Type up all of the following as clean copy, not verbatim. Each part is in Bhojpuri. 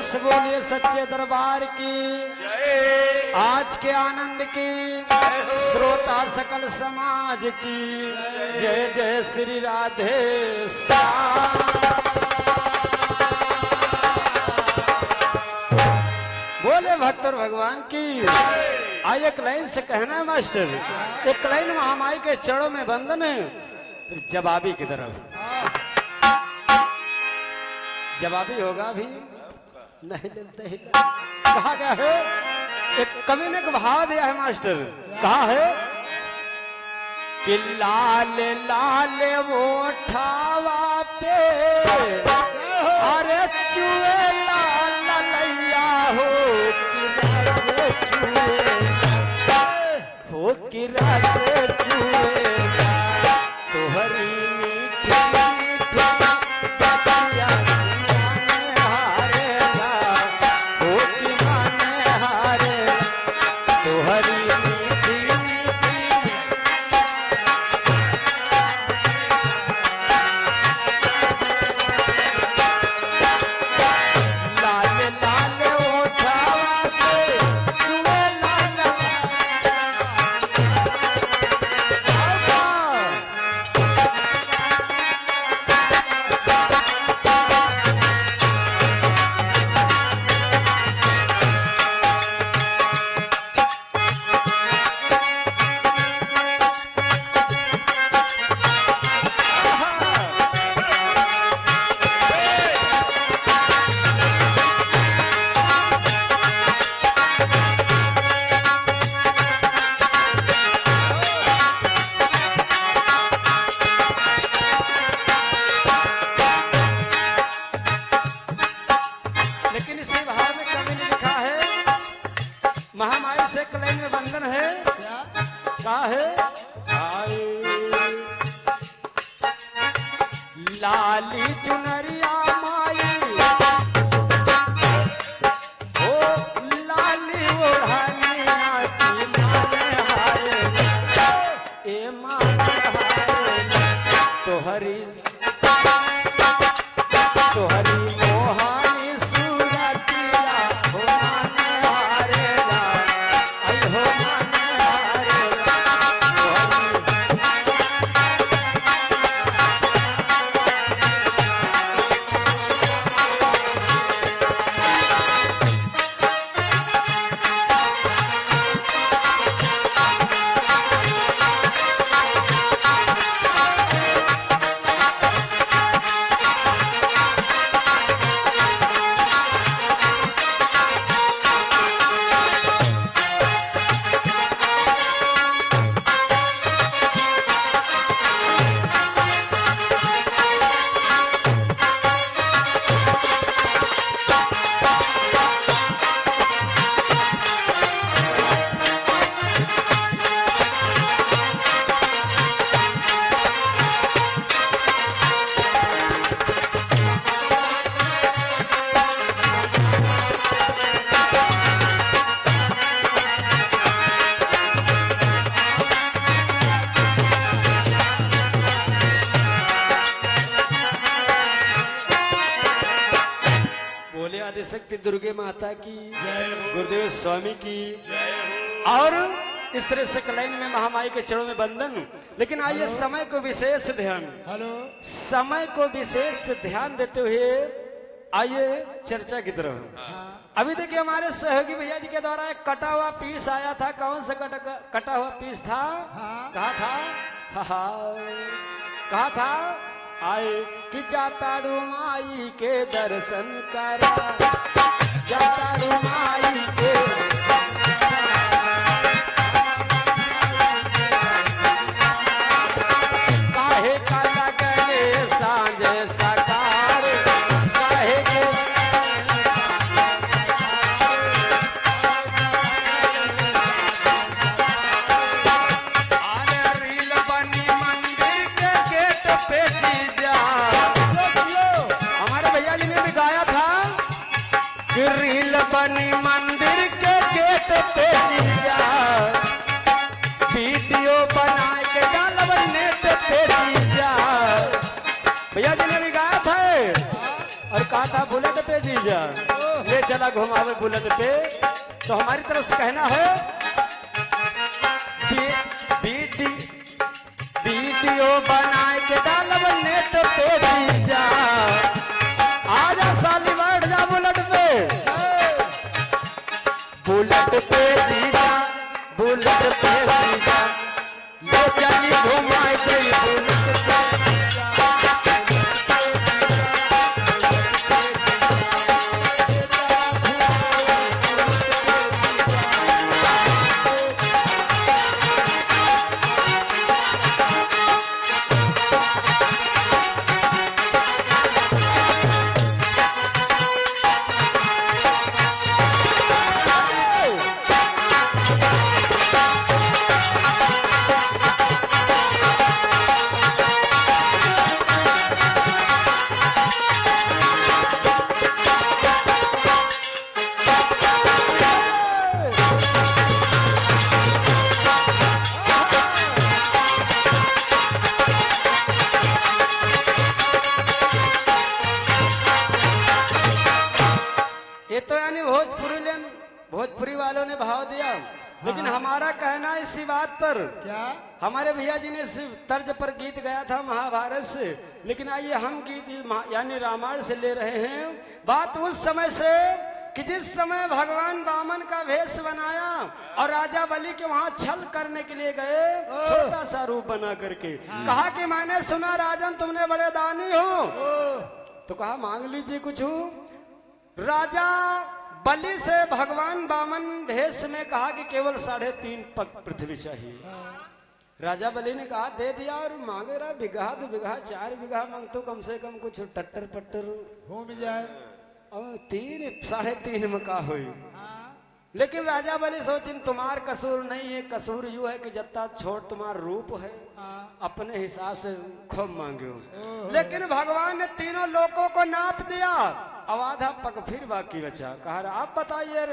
से बोलिए सच्चे दरबार की जय। आज के आनंद की श्रोता सकल समाज की जय जय श्री राधे श्याम। बोले भक्त और भगवान की। आज एक लाइन से कहना है मास्टर, एक लाइन महामाई के चरणों में बंधन है, फिर जवाबी की तरफ जवाबी होगा भी नहीं लेते ही। कहा गया है, एक कवि ने भाव दिया है मास्टर, कहा है कि लाल लाल वो ठावा पे अरे चुए लाल लैया हो किरा से चुए हो किरा से चुए तोहरी मीठी महामाई से कलई में बंधन है। क्या है? लाली चुनरिया माई ओ लाली ओढ़निया की माने हारे ए माने हारे तोहरी तोहरी मोहानी सूरतिया हो माने हारे आई हो माने हारे शक्ति दुर्गे माता की जय, गुरुदेव स्वामी की जय। और इस तरह से कलई में महामाई के चरणों में बंधन। लेकिन आइए समय को विशेष ध्यान समय को विशेष ध्यान देते हुए आइए चर्चा की तरफ। अभी देखिए हमारे सहयोगी भैया जी के द्वारा एक कटा हुआ पीस आया था। कौन सा कटा हुआ पीस था? कहा था कहा था आए कि जातारू माई के दर्शन करा जातारू माई के काहे का लगने सांझे सकार काहे के आने रील बनी मंदिर के गेट पे रील बनी मंदिर के गेट कहा था बुलेट पे जीजा ले चला घुमावे बुलेट पे। तो हमारी तरफ से कहना है वीडियो बनाए के डालब नेट पे जीजा, आजा साली बैठ जा बुलेट पे जीजा, बुलेट पे जीजा ले चली घुमाए गई बुलेट पे। भोजपुरी वालों ने भाव दिया, लेकिन हमारा कहना इसी बात पर क्या हमारे भैया जी ने इस तर्ज पर गीत गाया था महाभारत से, लेकिन आइए हम गीत यानी रामायण से ले रहे हैं। बात उस समय से कि जिस समय भगवान वामन का वेश बनाया और राजा बलि के वहां छल करने के लिए गए, छोटा सा रूप बना करके कहा कि मैंने सुना राजन तुमने बड़े दानी हो, तो कहा मांग लीजिए कुछ। राजा बलि से भगवान वामन भेष में कहा कि केवल 3.5 पग पृथ्वी चाहिए। राजा बलि ने कहा दे दिया, और मांगे रहा बिगहा 2 बिगहा 4 बिगहा मांग तो कम से कम कुछ टट्टर पट्टर हो जाए, और 3.5 में का हुई। लेकिन राजा बलि सोचिन तुम्हार कसूर नहीं है, कसूर यू है कि जत्ता छोट तुम्हार रूप है, अपने हिसाब से खूब मांगे। लेकिन भगवान ने तीनों लोगों को नाप दिया, अब आधा पग फिर बाकी बचा। कहा आप बताइए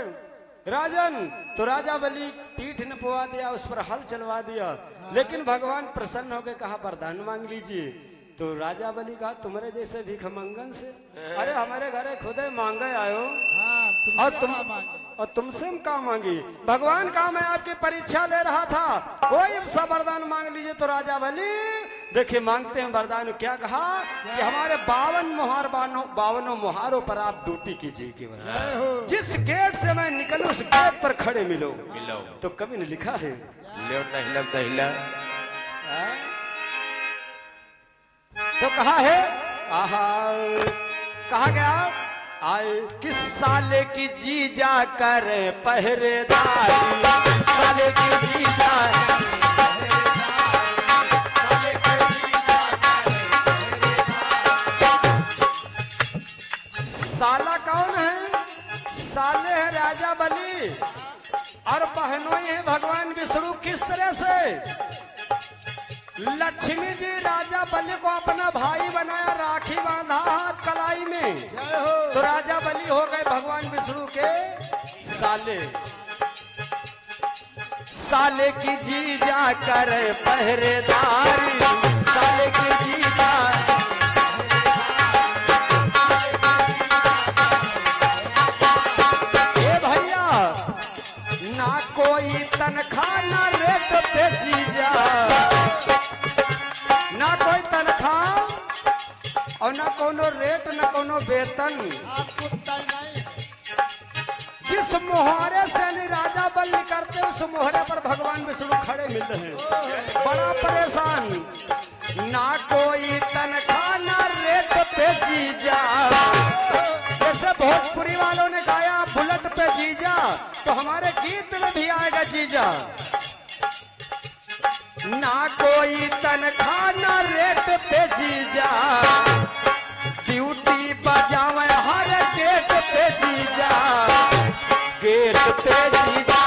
राजन, तो राजा बलि पीठ ने पुआ दिया, उस पर हल चलवा दिया। लेकिन भगवान प्रसन्न होकर कहा वरदान मांग लीजिए। तो राजा बलि कहा तुम्हारे जैसे भिख मंगन से, अरे हमारे घरे खुदे मांगे आयो, और तुमसे हम क्या मांगी। भगवान कहा मैं आपकी परीक्षा ले रहा था, कोई सा वरदान मांग लीजिए। तो राजा बलि देखिए मांगते हैं वरदान, क्या कहा कि हमारे 52 मुहारों पर आप ड्यूटी कीजिए केवल, जिस गेट से मैं निकलूं उस गेट पर खड़े मिलो। तो कवि ने लिखा है तो कहा है कहा गया आए किस साले की जीजा करे पहरेदारी, साले की जीजा साला कौन है? साले है राजा बलि और बहनों ही है भगवान विष्णु। किस तरह से लक्ष्मी जी राजा बलि को अपना भाई बनाया, राखी बांधा हाथ कलाई में, तो राजा बलि हो गए भगवान विष्णु के साले। साले की जीजा करे पहरेदारी, साले की जीजा कोई तनख्वाह ना रेट पे जीजा, ना कोई तनख्वाह और ना कोनो रेट ना कोनो वेतन। जिस मुहारे से राजा बलि करते उस मुहारे पर भगवान विष्णु खड़े मिलते हैं, बड़ा परेशान। ना कोई तनख्वाह ना रेट पे जीजा, जैसे भोजपुरी वालों ने गाया बुलेट पे जीजा, तो हमारे गीत में भी आएगा जीजा। ना कोई तनख्वाह ना रेट पे जीजा, ड्यूटी बजावे हर गेट पे जीजा, गेट पे जीजा,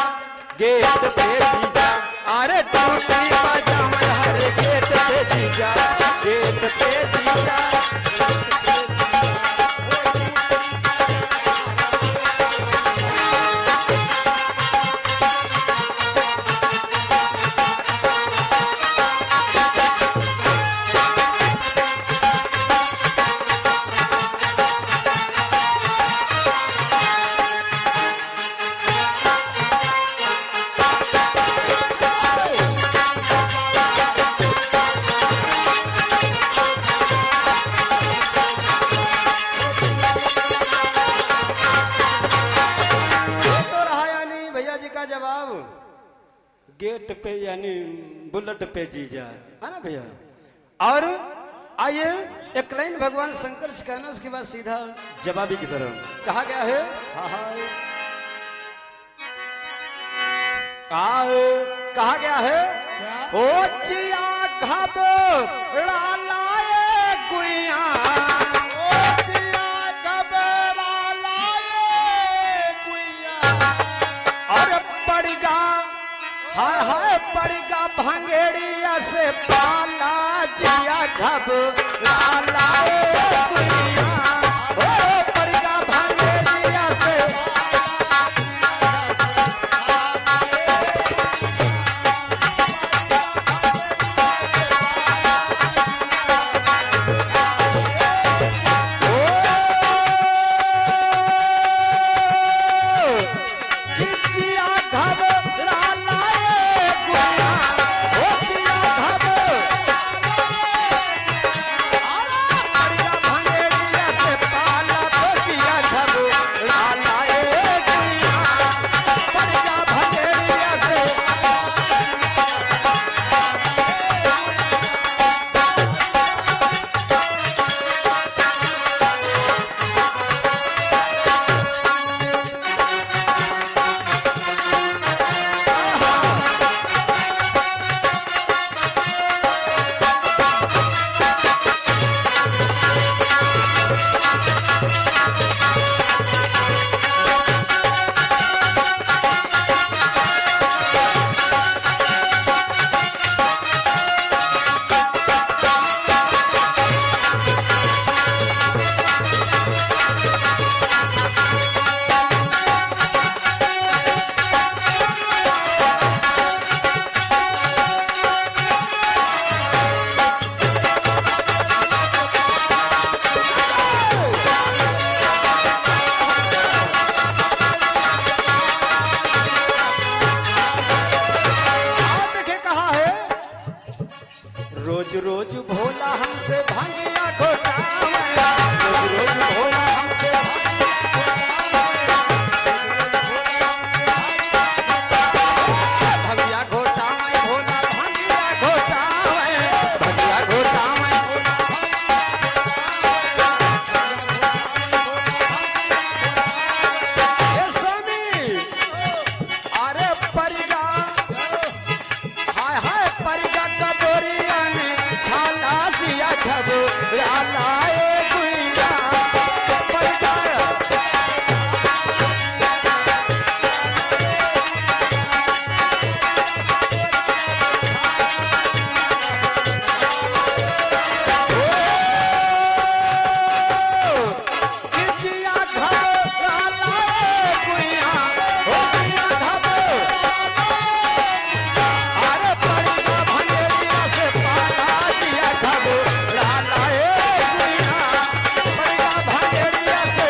गेट पे जीजा, अरे ड्यूटी बजावे हर गेट पे जीजा, गेट पे जीजा। गेट पे यानी बुलेट पे जीजा है ना भैया। और आइए एक लाइन भगवान शंकर से कहना, उसके बाद सीधा जवाबी की तरफ कहा गया है। कहा गया है ओ चिया घबरा लाए गुइया, ओ चिया घबरा लाए गुइया, और पड़गा हाय हाय पड़गा भंगेड़िया से पाला, जिया घबरा लाए गुइया, ओ पड़गा भंगेड़िया से रोज रोज भोला हमसे भांगिया घोटावे, रोज रोज भोला हमसे भांगिया घोटावे, भोला भांगिया घोटावे, भांगिया घोटावे, ए स्वामी अरे परिगा हाय हाय परिगा कबोरिया ने छाला जिया घबरा लाए गुइया, परिगा जिया घबरा लाए गुइया, ओ जिया घबरा अरे परिगा भंगेरिया से पाला, जिया घबरा लाए गुइया, परिगा भंगेरिया से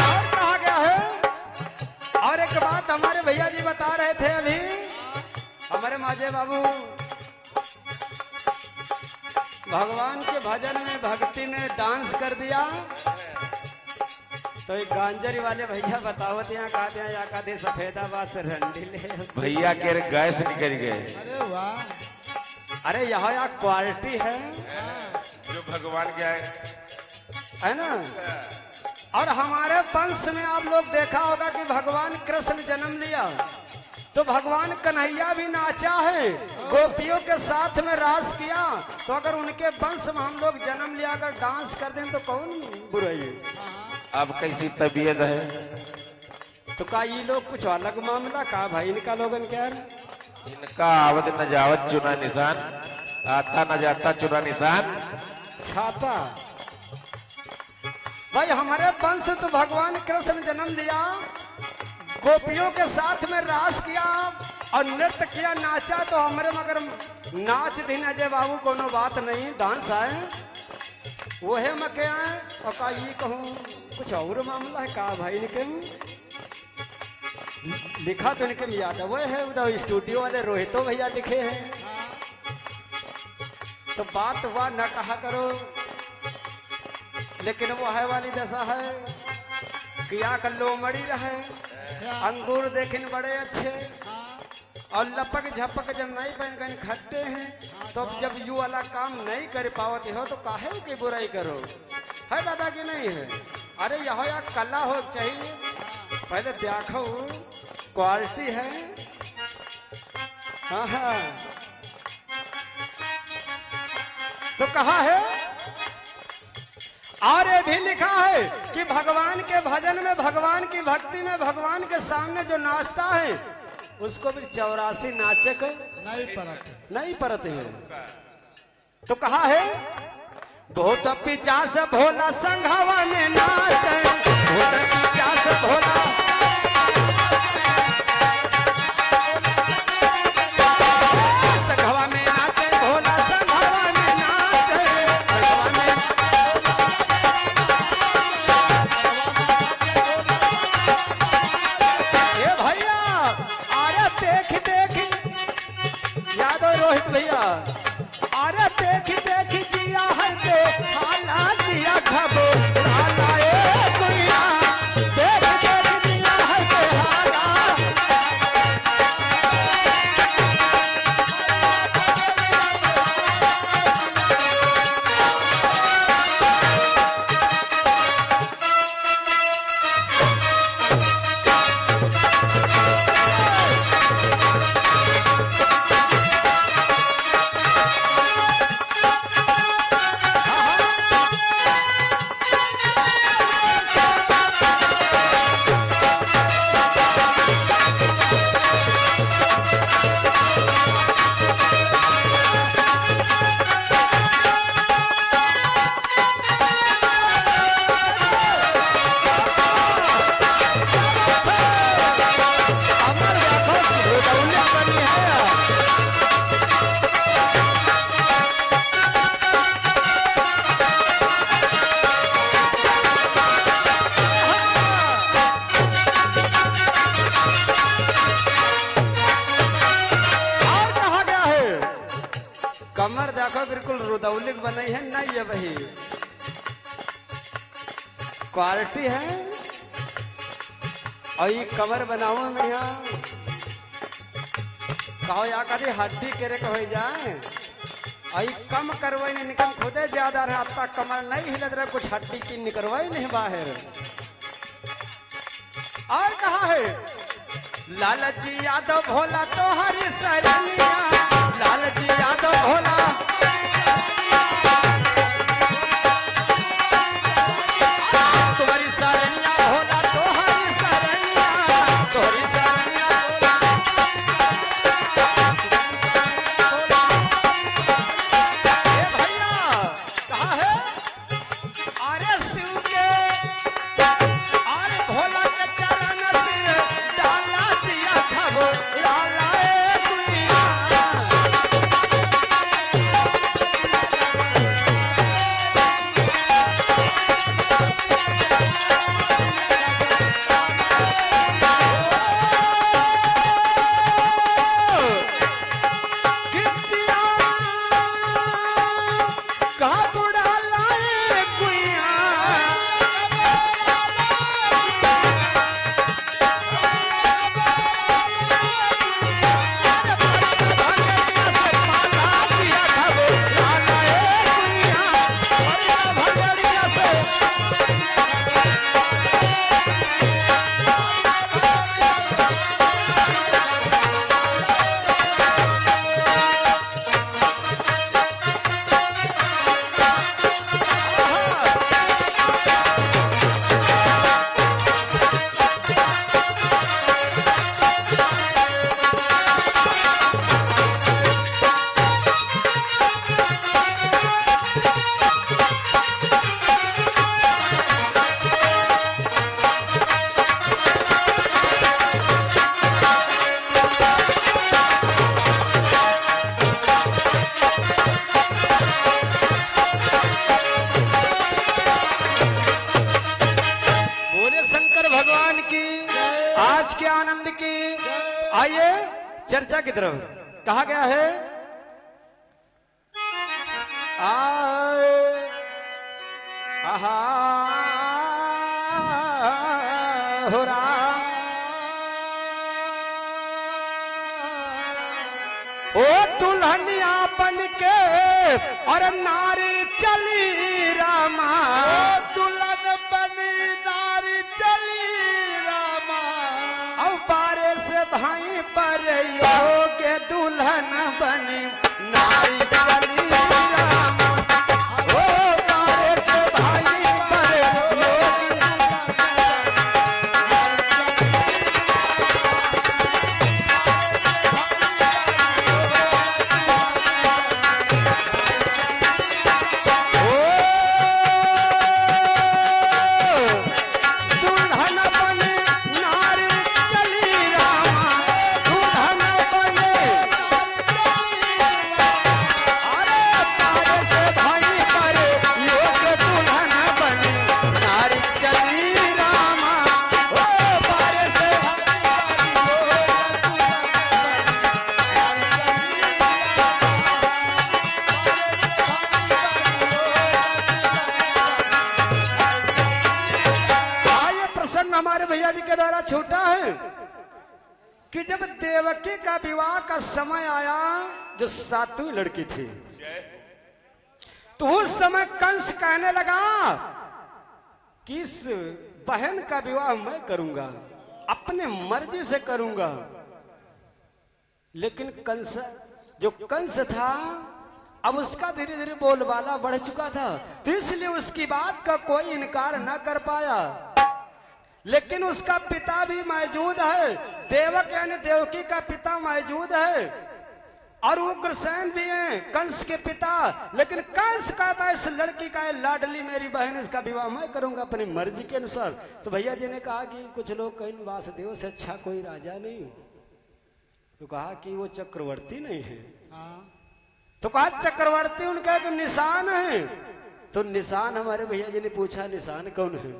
और कहा गया है। और एक बात हमारे भैया जी बता रहे थे अभी, हमारे माजे बाबू भगवान के भजन में भक्ति में डांस कर दिया, तो एक गांजरी वाले भैया बतावत यहाँ कहते हैं या कहते सफेदाबाद से रंडी ले भैया के गैस निकल गए। अरे वाह, अरे यहाँ या क्वालिटी है जो भगवान के है ना। और हमारे वंश में आप लोग देखा होगा कि भगवान कृष्ण जन्म लिया तो भगवान कन्हैया भी नाचा है, गोपियों के साथ में रास किया, तो अगर उनके वंश में हम लोग जन्म लिया अगर डांस कर दें तो कौन बुराई है। अब कैसी तबीयत है? तो का ये लोग कुछ अलग मामला का भाई इनका लोगन क्या है? इनका आवत न जावत चुना निशान, आता न जाता चुना निशान। छाता भाई हमारे वंश तो भगवान कृष्ण जन्म लिया, गोपियों के साथ में रास किया और नृत्य किया, नाचा, तो हमारे मगर नाच दिन अजय बाबू कोनो बात नहीं, डांस आए वो है मैं क्या है और का ये कहूँ कुछ और मामला है का भाई इनके लिखा तो इनके याद है वो है उधर स्टूडियो वाले रोहितो भैया लिखे हैं, तो बात हुआ न कहा करो, लेकिन वो है वाली दशा है किया कर लो मड़ी रहे, अंगूर देखें बड़े अच्छे और लपक झपक जब नहीं पहन कर खट्टे हैं, तो जब यू वाला काम नहीं कर पावते हो तो काहे की बुराई करो, है दादा की नहीं है। अरे यह या कला हो चाहिए, पहले देखो क्वालिटी है। हाँ हाँ तो कहा है और ये भी लिखा है कि भगवान के भजन में, भगवान की भक्ति में, भगवान के सामने जो नाचता है उसको भी 84 नाचक नहीं परते हैं। तो कहा है बहुत पिचास भोला संघवा में नाचे, बहुत पिचास भोला संघवा में नाचे, भोला संघवा में नाचे, संघवा में ये भैया अरे देख देख यादव रोहित भैया, अरे देख देख जिया है दे हाला जिया खबो हाला ए दुनिया, देख देख जिया है दे हाला। कमर देखो बिल्कुल रुदौलिक बनाई है नहीं है वही क्वालिटी है, और ये कमर बनाओ में यहाँ कहो या कभी हड्डी केरे को हो जाए, आई कम करवाई नहीं निकल खुदे ज्यादा रहा, अब तक कमर नहीं हिलत रहा, कुछ हड्डी की निकलवाई नहीं बाहर। और कहा है लालची यादव भोला तो हरी सरनिया, लालची यादव भोला तुम्हारी सरनिया भोला तो हरी सरनिया, तुम्हारी सरनिया भैया कहा है अरे शिव के अरे भोला के चरण सिर डाला जिया खबो लाला ए दुनिया। की। आइए चर्चा की तरफ। कहा गया है आहा हो रहा ओ दुल्हनिया बन के और नारी चली रामा। दुल्हन बनी नारी चली रामा। अब बारे से भाई पर यो के दुल्हन बनी नारी चली रामा। ओ बारे से भाई पर यो की दुल्हन बनी नारी चली रामा। दुल्हन बनी अरे बारे से भाई पर लोग दुल्हन बनी नारी चली रामा। ओ बारे से ये प्रसंग हमारे भैया जी के द्वारा छूटा है कि जब देवकी का विवाह का समय आया, जो 7वीं लड़की थी, तो उस समय कंस कहने लगा कि इस बहन का विवाह मैं करूंगा, अपने मर्जी से करूंगा। लेकिन कंस था, अब उसका धीरे धीरे बोलबाला बढ़ चुका था, तो इसलिए उसकी बात का कोई इनकार न कर पाया। लेकिन उसका पिता भी मौजूद है, देवक यानी देवकी का पिता मौजूद है, और उग्रसेन भी हैं कंस के पिता। लेकिन कंस कहता है इस लड़की का है लाडली मेरी बहन, इसका विवाह मैं करूंगा अपनी मर्जी के अनुसार। तो भैया जी ने कहा कि कुछ लोग कहीं वासुदेव से अच्छा कोई राजा नहीं, तो कहा कि वो चक्रवर्ती नहीं है। तो कहा चक्रवर्ती उनका एक निशान है। तो निशान हमारे भैया जी ने पूछा निशान कौन है?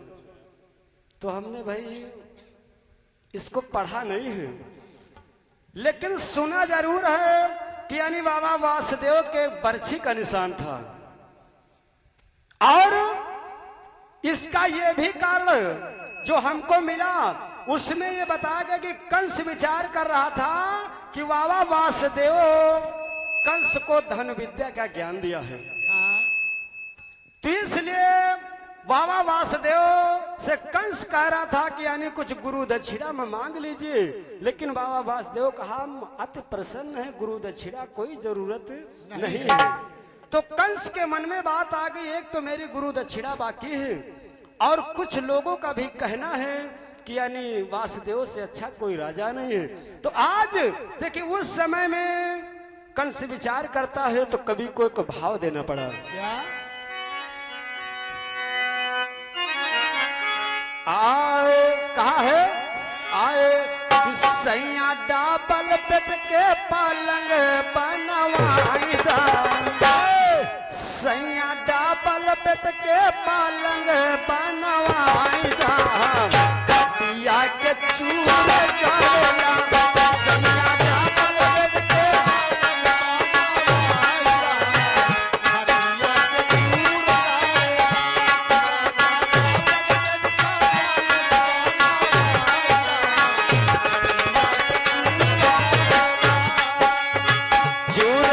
तो हमने भाई इसको पढ़ा नहीं है, लेकिन सुना जरूर है कि यानी बाबा वासुदेव के बरछी का निशान था। और इसका यह भी कारण जो हमको मिला, उसमें यह बताया गया कि कंस विचार कर रहा था कि बाबा वासुदेव कंस को धन विद्या का ज्ञान दिया है, तो इसलिए बाबा वासुदेव से कंस कह रहा था कि यानी कुछ गुरु दक्षिणा में मांग लीजिए। लेकिन बाबा वासुदेव कहा हम अति प्रसन्न है, गुरु दक्षिणा कोई जरूरत नहीं है। तो कंस के मन में बात आ गई, एक तो मेरी गुरु दक्षिणा बाकी है, और कुछ लोगों का भी कहना है कि यानी वासुदेव से अच्छा कोई राजा नहीं है। तो आज देखिए उस समय में कंस विचार करता है, तो कवि को एक भाव देना पड़ा। क्या आए कहा है आए कि सैया डाबल बेट के पलंग बनवाई दा। सैया डाबल बेट के पलंग बनवाई दा। कटिया के चूर करेला सैया डाबल बेट के चूर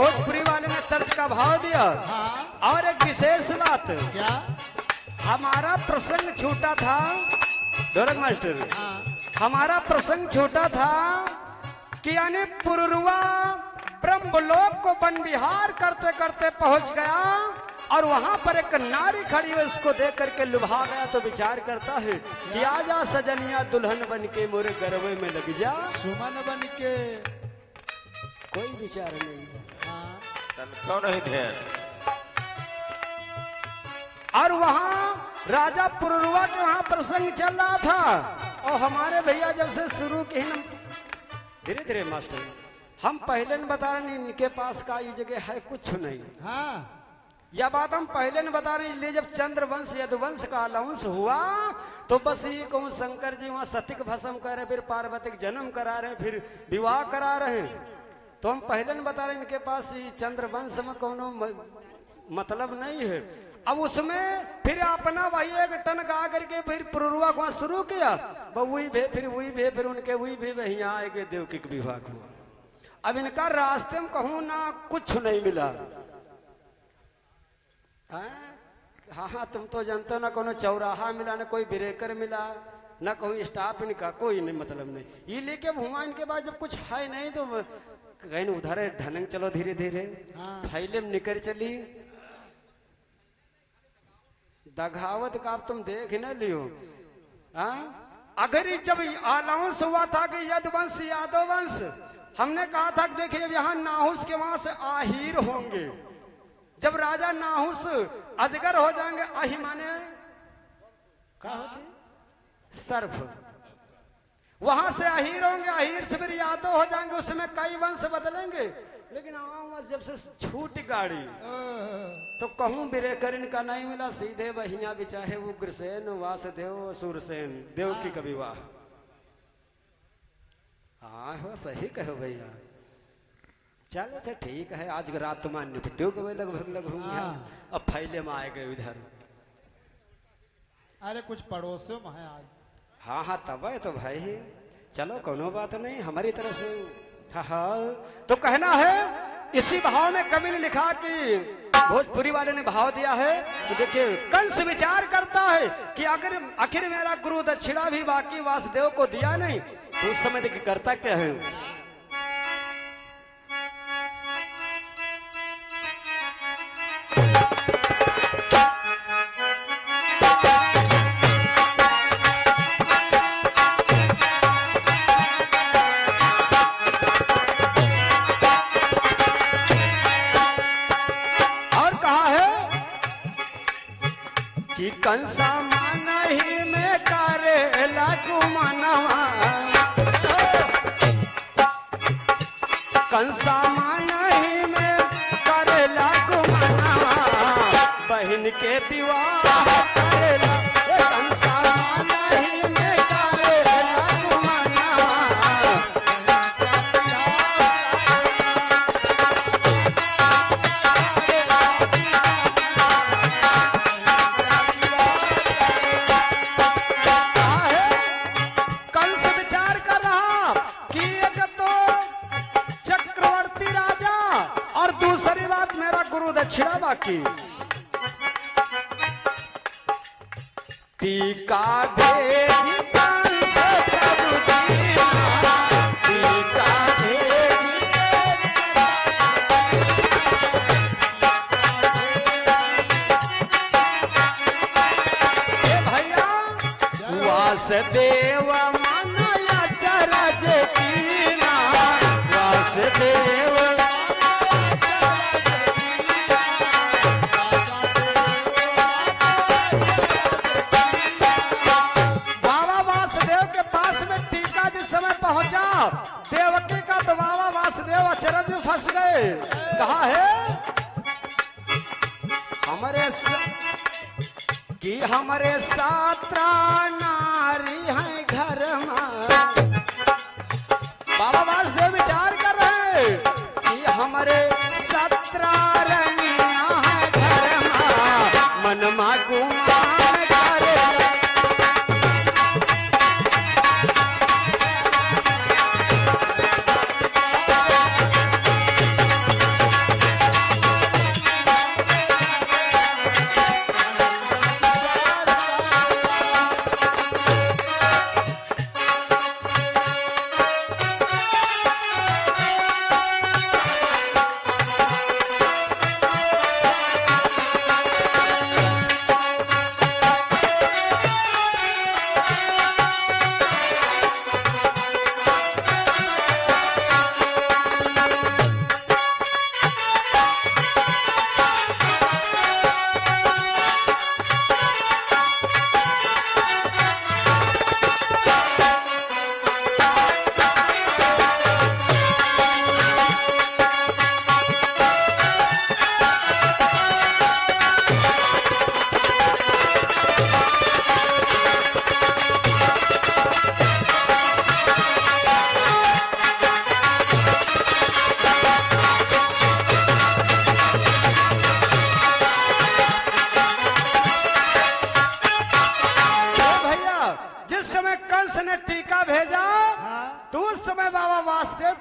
भोजपुरी वाले ने तर्ज का भाव दिया। हाँ और एक विशेष बात, क्या? हमारा प्रसंग छूटा था ढोलक मास्टर, हाँ हमारा प्रसंग छूटा था कि यानी पुरुरवा ब्रह्मलोक को वन विहार करते करते पहुंच गया और वहां पर एक नारी खड़ी है, उसको देख करके लुभा गया। तो विचार करता है कि आजा सजनिया दुल्हन बन के मोरे गरबे में लग जा। सुमन बन के। कोई विचार नहीं। हाँ तनको नहीं ध्यान। और वहां राजा पुरुरवा के वहां प्रसंग चल रहा था और हमारे भैया जब से शुरू की धीरे धीरे मास्टर हम पहले न बता रहे इनके पास का ये जगह है कुछ नहीं। हाँ यह बात हम पहले न बता रहे, इसलिए जब चंद्रवंश यदुवंश का अलाउंस हुआ तो बस ये कहूँ शंकर जी वहां सतिक भस्म कर रहे, फिर पार्वती का जन्म करा रहे, फिर विवाह करा रहे। तो हम पहले न बता रहे इनके पास ये चंद्रवंश में कोनो मतलब नहीं है। अब उसमें फिर अपना वही एक टन गा करके फिर पुरुरवा को शुरू किया, वही भे फिर वही भे फिर उनके वही भे वही आए गए देवकी का विवाह हुआ। अब इनका रास्ते में कहूँ ना कुछ नहीं मिला। हाँ हाँ तुम तो जानते हो ना कोनो चौराहा मिला, ना कोई ब्रेकर मिला, ना कोई स्टाफ इनका कोई नहीं मतलब नहीं। ये लेके हुआ इनके बाद जब कुछ है नहीं तो कहीं उधर ढनंग चलो धीरे धीरे फाइले में निकल चली। दघावत का अब तुम देख ही ना लियो। अगर जब अलाउंस हुआ था कि यदुवंश यादव वंश, हमने कहा था कि देखिए यहाँ नाहुस के वहां से आहिर होंगे। जब राजा नाहुस अजगर हो जाएंगे, आही माने क्या होती सर्फ, वहां से अहीर होंगे, अहीर से फिर यादव हो जाएंगे, उसमें कई वंश बदलेंगे। लेकिन आवाज जब से छूट गाड़ी तो कहूं ब्रेकर इनका नहीं मिला, सीधे वहिया बेचारे उग्रसेन वासुदेव सूरसेन देवकी का विवाह। हाँ हो सही कहो भैया, चलो अच्छा ठीक है, आज रात तुम्हारा निपटो गए लगभग अब फैले में आए गए इधर। अरे कुछ पड़ोसियों में है आज। हाँ हाँ तब है तो भाई चलो कोनो बात नहीं हमारी तरफ से। हाँ हाँ तो कहना है इसी भाव में कवि ने लिखा कि भोजपुरी वाले ने भाव दिया है कि देखिए कंस विचार करता है कि अगर आखिर मेरा गुरु दक्षिणा भी बाकी वासुदेव को दिया नहीं तो उस समय देखिए करता क्या है। कंसा मनहि में करे लागू मनवा, कंसा मनहि में करे लागू मनवा, बहन के विवाह करेला कंसा मनहि में करे लागू मनवा। दक्षिणा बाकी टीका भेजी कंस प्रभु दीना, टीका भेजी भैया वासुदेव मनया चरज कीना, वासुदेव पहुंचा देवकी का तो बाबा वासुदेव अचरज फंस गए। कहा है हमारे सात्रा नारी है घर में। बाबा वासुदेव विचार कर रहे कि हमारे सात्रा रनिया है घर में, मनमा गुमान करे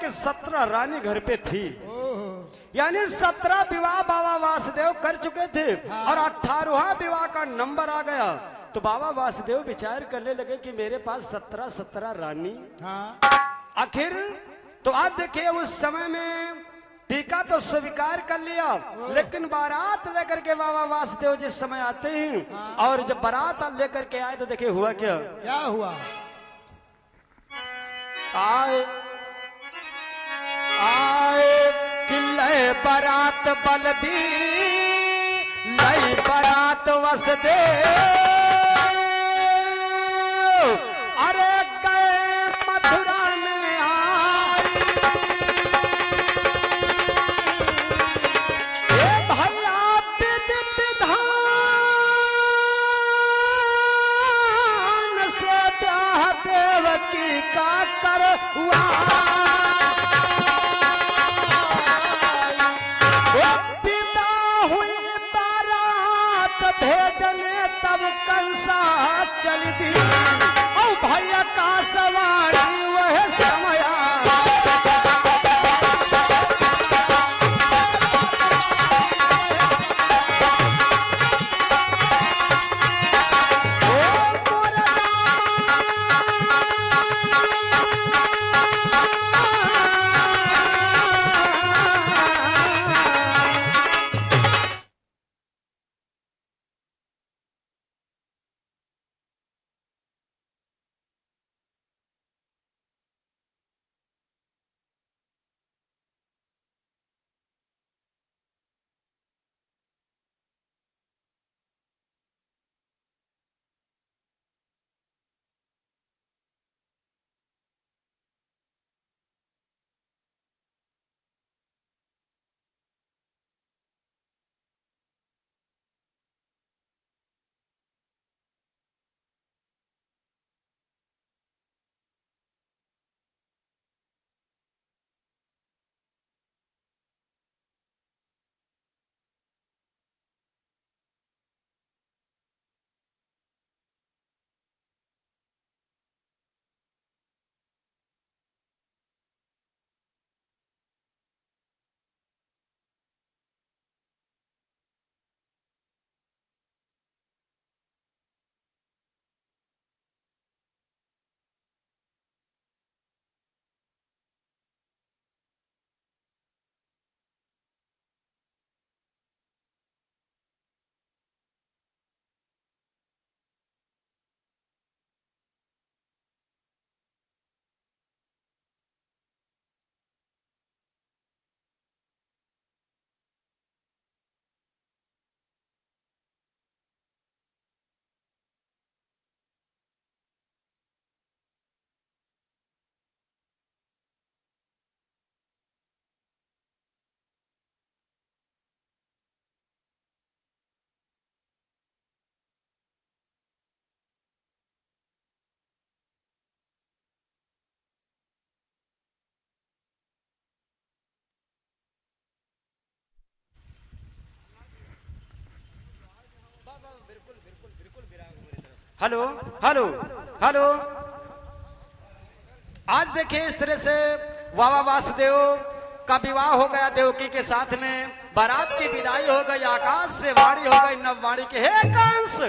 कि 17 रानी घर पे थी, ओहो, यानी 17 विवाह बाबा वासुदेव कर चुके थे और 18वां विवाह का नंबर आ गया। तो बाबा वासुदेव विचार करने लगे कि मेरे पास 17 रानी। हाँ, आखिर तो आज देखिए उस समय में टीका तो स्वीकार कर लिया, लेकिन बारात लेकर के बाबा वासुदेव जिस समय आते हैं और जब बारात लेकर के आए तो देखिए हुआ क्या। क्या हुआ? आए आए कि लय बारात बलबी लय बारात वसुदेव, अरे गए मथुरा में आई, ए भैया विधि विधान से ब्याह देवकी का करवा, पिता हुई बारात भेजने तब कंसा चल दी, ओ भैया का सवारी वह समय हेलो हेलो हेलो। आज देखिए इस तरह से बाबा वासुदेव का विवाह हो गया देवकी के साथ में, बारात की विदाई हो गई, आकाश से वाणी हो गई नववाणी के, हे कंस।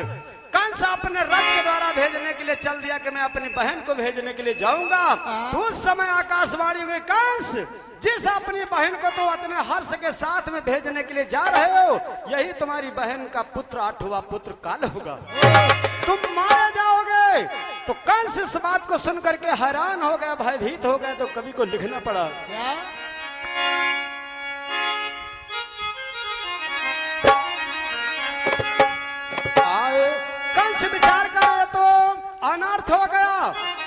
कंस अपने रथ के द्वारा भेजने के लिए चल दिया कि मैं अपनी बहन को भेजने के लिए जाऊंगा। तो उस समय आकाशवाणी हो गई, कंस जिस अपनी बहन को तो अपने हर्ष के साथ में भेजने के लिए जा रहे हो, यही तुम्हारी बहन का पुत्र 8वां पुत्र काल होगा, तुम मारे जाओगे। तो कंस इस बात को सुनकर के हैरान हो गया, भयभीत हो गया। तो कवि को लिखना पड़ा क्या? कंस विचार करे तो अनर्थ हो गया।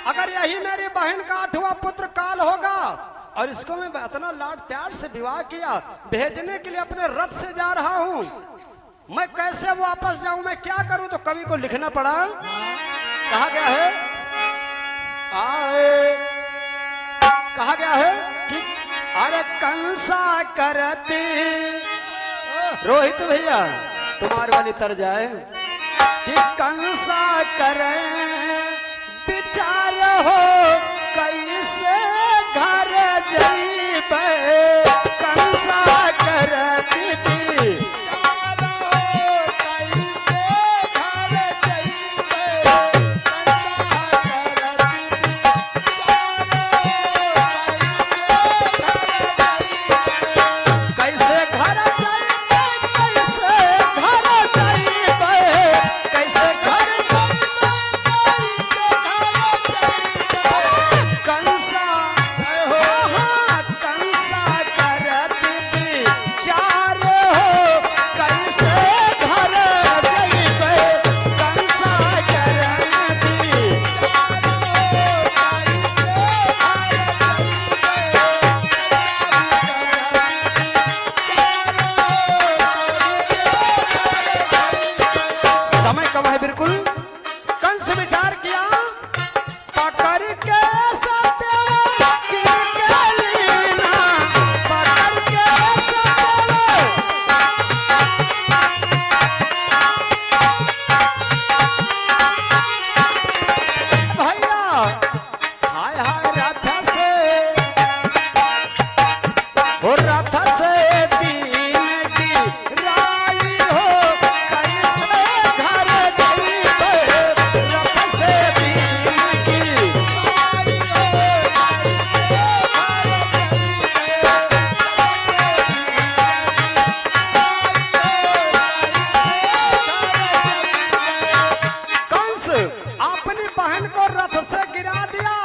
अगर यही मेरी बहन का 8वां पुत्र काल होगा और इसको मैं इतना लाड प्यार से विवाह किया, भेजने के लिए अपने रथ से जा रहा हूं, मैं कैसे वापस जाऊं, मैं क्या करूं। तो कवि को लिखना पड़ा, कहा गया है आए, कहा गया है कि अरे कंसा करती, रोहित भैया तुम्हारे वाली तर्ज आए कि कंसा करे विचार हो कैसे घर जइबे कंसा करती थी कैसे घर जइबे कैसे घर जइबे कैसे घर कंसा कंसा करती थी चार हो कैसे घर जइबे कंसा करती समय कम है बिल्कुल। कंस विचार किया पकड़ के सतेवा किनके लीना पकड़ के सतेवा भैया हाय हाय रथ से हो रथ से दीन की राई हो कैसे घर जइबे रथ से दीन की कंस अपनी बहन को रथ से गिरा दिया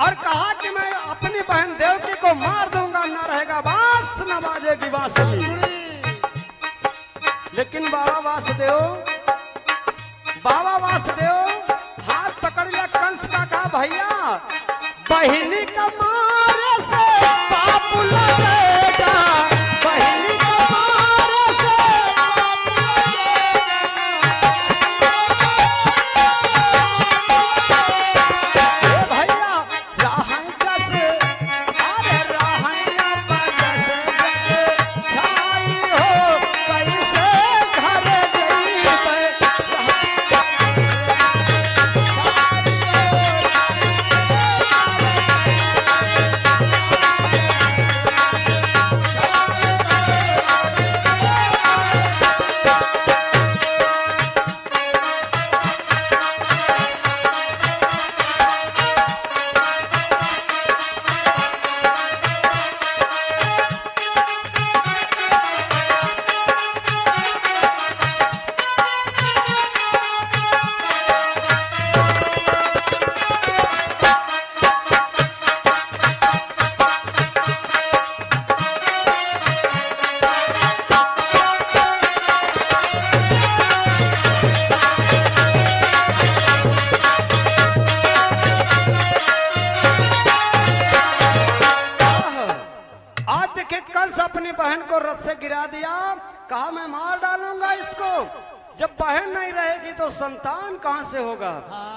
और कहा कि मैं अपनी बहन देवकी को मार दूंगा, ना रहेगा बांस न बाजेगी बांसुरी। लेकिन बाबा वासुदेव हाथ पकड़ लिया कंस का, कहा भैया बहिनी का मारे से पाप लगेगा बहिनी का मारे से भैया राहन जैसे अरे राहन जैसे छाई हो कैसे घर जइबे अपनी बहन को रथ से गिरा दिया, कहा मैं मार डालूंगा इसको, जब बहन नहीं रहेगी तो संतान कहां से होगा।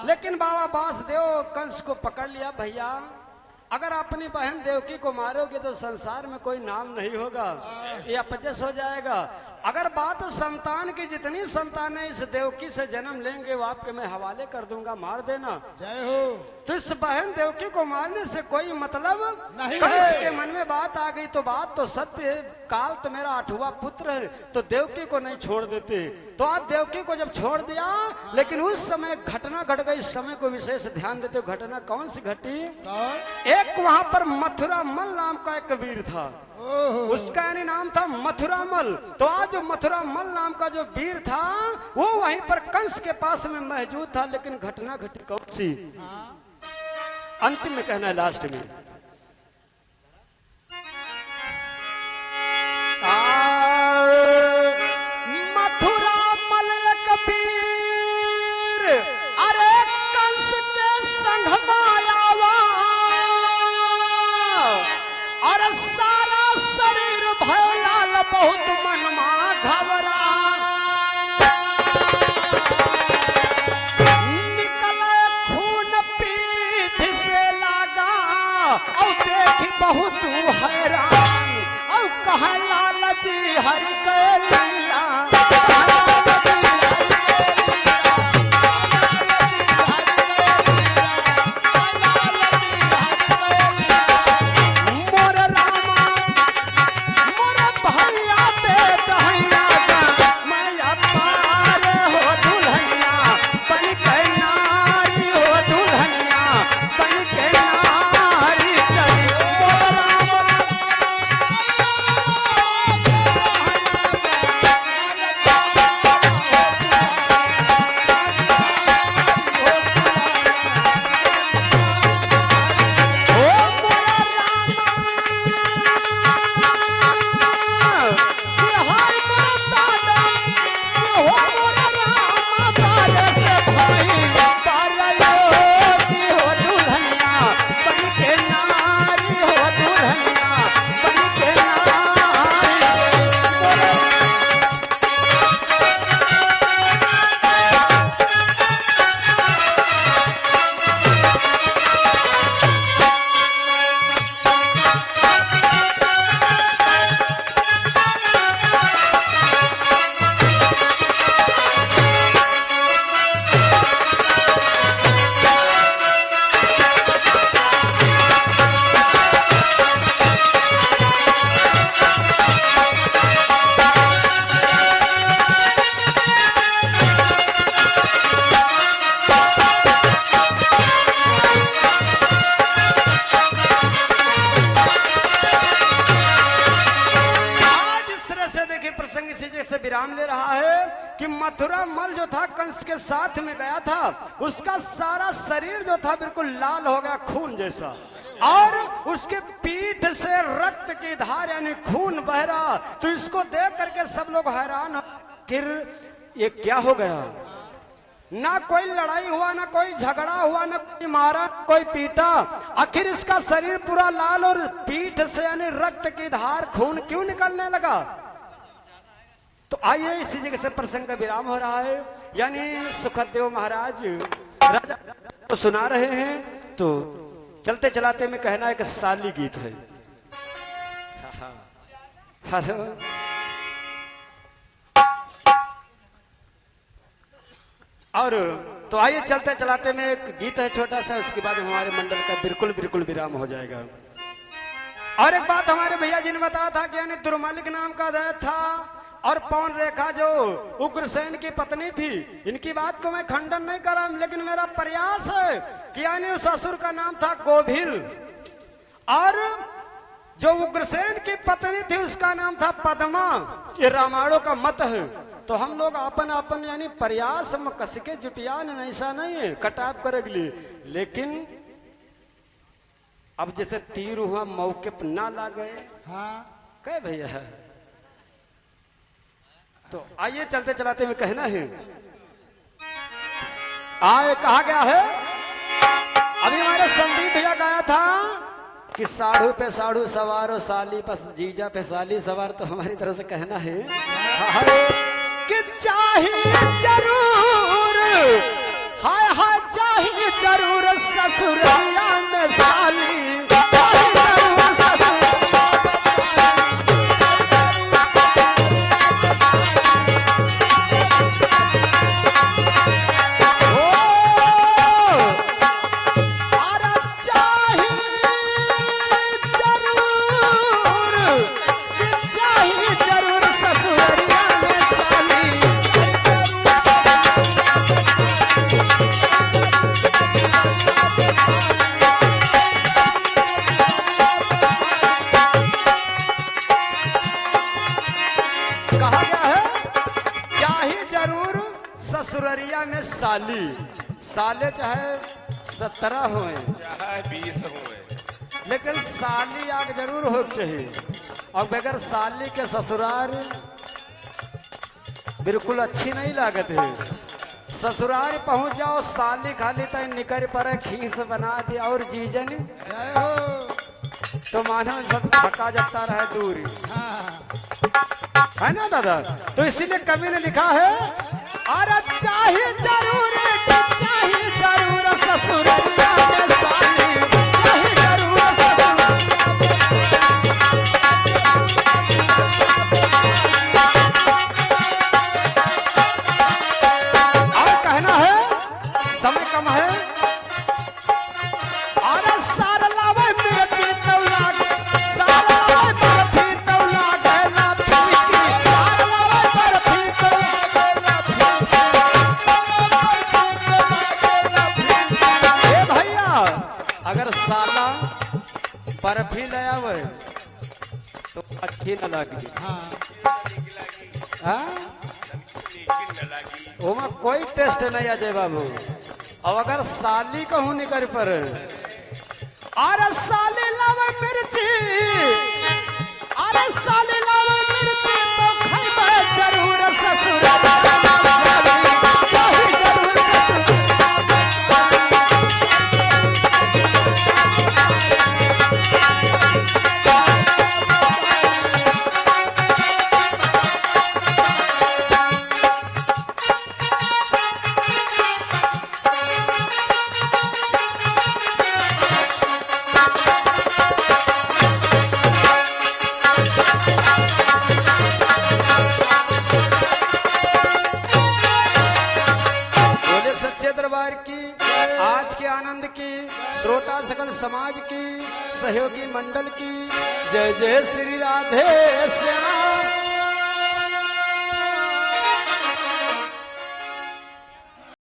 लेकिन बाबा वासुदेव कंस को पकड़ लिया, भैया अगर अपनी बहन देवकी को मारोगे तो संसार में कोई नाम नहीं होगा, ये अपजस हो जाएगा। अगर बात संतान की, जितनी संतानें इस देवकी से जन्म लेंगे वो आपके मैं हवाले कर दूंगा, मार देना। जय हो। तो इस बहन देवकी को मारने से कोई मतलब नहीं कंस है। के मन में बात आ गई तो बात तो सत्य है, काल तो मेरा 8वां पुत्र है, तो देवकी को नहीं छोड़ देते। तो आज देवकी को जब छोड़ दिया, लेकिन उस समय घटना घट गई, इस समय को विशेष ध्यान देते हो। घटना कौन सी घटी? एक वहां पर मथुरा मल नाम का एक वीर था, उसका यानी नाम था मथुरा मल। तो आज जो मथुरा मल नाम का जो वीर था वो वहीं पर कंस के पास में मौजूद था। लेकिन घटना घटी कौन सी? अंतिम में कहना है, लास्ट में मथुरा मल एक वीर अरे कंस के संग मायावा, और सारा शरीर भयो लाल बहुत मनमा घबरा, निकले खून पीठ से लगा, और देखी बहुत हैरान, और कहा लाल जी हरि के लीला, तरीके से विराम ले रहा है कि मथुरा मल जो था कंस के साथ में गया था, उसका सारा शरीर जो था बिल्कुल लाल हो गया खून जैसा, और उसके पीठ से रक्त की धार यानी खून बह रहा। तो इसको देख करके सब लोग हैरान, आखिर ये क्या हो गया? ना कोई लड़ाई हुआ, ना कोई झगड़ा हुआ, ना कोई मारा, कोई पीटा, आखिर इसका शरीर पूरा लाल और पीठ से यानी रक्त की धार खून क्यों निकलने लगा? तो आइए इसी जगह से प्रसंग का विराम हो रहा है। यानी सुखदेव महाराज राजा को सुना रहे हैं। तो चलते चलाते में कहना एक साली गीत है। हेलो, और तो आइए चलते चलाते में एक गीत है छोटा सा, उसके बाद हमारे मंडल का बिल्कुल विराम हो जाएगा। और एक बात हमारे भैया जी ने बताया था कि यानी दुर्मलिक नाम का दैत्य था, और पवन रेखा जो उग्रसेन की पत्नी थी, इनकी बात को मैं खंडन नहीं कर रहा, लेकिन मेरा प्रयास है कि यानी उस असुर का नाम था गोभिल, और जो उग्रसेन की पत्नी थी उसका नाम था पद्मा। ये रामायणों का मत है। तो हम लोग अपन यानी प्रयास हम कस के जुटियान ऐसा नहीं है कटाप करे के लिए, लेकिन अब जैसे तीर हुआ मौके पर ना ला गए। हाँ कहे भैया है। तो आइए चलते चलाते में कहना है, आए कहा गया है, अभी हमारे संदीप भैया गाया था कि साढ़ू पे साढ़ू सवार, साली पस जीजा पे साली सवार। तो हमारी तरफ से कहना है कि चाहिए जरूर, हाय हाय चाहिए जरूर ससुरिया में साली, चाहिए जरूर ससुरिया। ससुररिया में साली, साले चाहे 17 हो चाहे 20 हुए, लेकिन साली आग जरूर हो चाहिए। और बगैर साली के ससुराल बिल्कुल अच्छी नहीं लागत है। ससुराल पहुंच जाओ, साली खाली तय निकर पर खीस बना दिया और जीजन जय हो। तो मानो सब थका जाता रहे दूरी, हाँ है ना दादा? तो इसीलिए कवि ने लिखा है, अरे चाहिए जरूर ससुररिया में साली, चाहिए जरूर ससुररिया। और कहना है, समय कम है, अरे सारा लावे मिर्ची तौला, सारा लावे बर्फी तौला गैला फीकी, सारा लावे बर्फी तौला गैला फीकी। ए भैया, अगर साला बर्फी ले आवे तो अच्छी न लगी। हाँ, ओमा कोई टेस्ट नहीं अजय बाबू। अब अगर साली कहूँ निकर पर, अरे साली लावे मिर्ची, अरे साली लावे मिर्ची तो खैबे जरूर ससुररिया में साली, चाहिए जरूर ससुररिया। सच्चे दरबार की, आज के आनंद की, श्रोता सकल समाज की, सहयोगी मंडल की, जय जय श्री राधे श्याम।